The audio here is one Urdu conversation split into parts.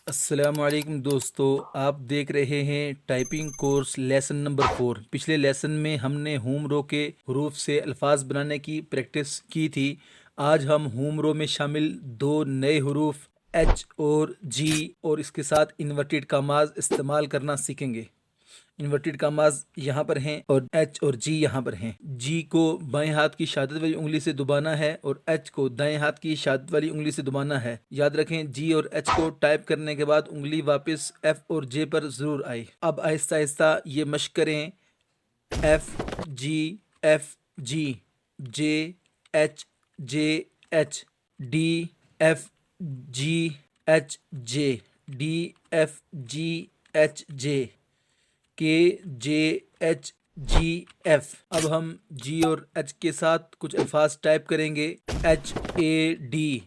السلام علیکم دوستو، آپ دیکھ رہے ہیں ٹائپنگ کورس لیسن نمبر 4۔ پچھلے لیسن میں ہم نے ہوم رو کے حروف سے الفاظ بنانے کی پریکٹس کی تھی۔ آج ہم ہوم رو میں شامل دو نئے حروف ایچ اور جی اور اس کے ساتھ انورٹیڈ کاماز استعمال کرنا سیکھیں گے۔ انورٹیڈ کاماز یہاں پر ہیں اور ایچ اور جی یہاں پر ہیں۔ جی کو بائیں ہاتھ کی شہادت والی انگلی سے دبانا ہے اور ایچ کو دائیں ہاتھ کی شہادت والی انگلی سے دبانا ہے۔ یاد رکھیں جی اور ایچ کو ٹائپ کرنے کے بعد انگلی واپس ایف اور جے پر ضرور آئے۔ اب آہستہ آہستہ یہ مشق کریں۔ F G J H D F G H D F G H J K J H G F. اب ہم جی اور ایچ کے ساتھ کچھ الفاظ ٹائپ کریں گے۔ H A D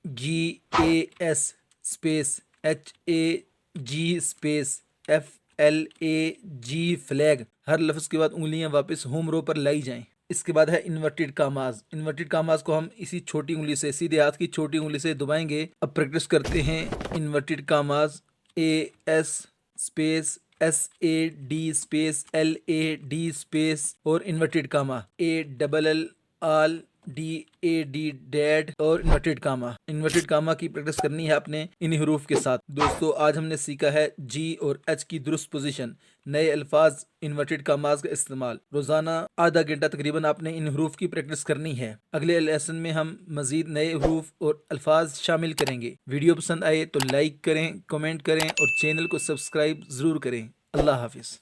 G A S space H A G space F L A G flag. ہر لفظ کے بعد انگلیاں واپس ہوم رو پر لائی جائیں۔ اس کے بعد ہے انورٹیڈ کاماز۔ انورٹیڈ کاماز کو ہم اسی چھوٹی انگلی سے، سیدھے ہاتھ کی چھوٹی انگلی سے دبائیں گے۔ اب پریکٹس کرتے ہیں۔ Inverted commas A S space S A D space L A D space اور inverted comma A double L all D A D dad اور انورٹیڈ کاما۔ انورٹیڈ کاما کی پریکٹس کرنی ہے اپنے انہی حروف کے ساتھ۔ دوستو آج ہم نے سیکھا ہے جی اور ایچ کی درست پوزیشن، نئے الفاظ، انورٹیڈ کاماز کا استعمال۔ روزانہ آدھا گھنٹہ تقریباً آپ نے ان حروف کی پریکٹس کرنی ہے۔ اگلے لیسن میں ہم مزید نئے حروف اور الفاظ شامل کریں گے۔ ویڈیو پسند آئے تو لائک کریں، کمنٹ کریں اور چینل کو سبسکرائب ضرور کریں۔ اللہ حافظ۔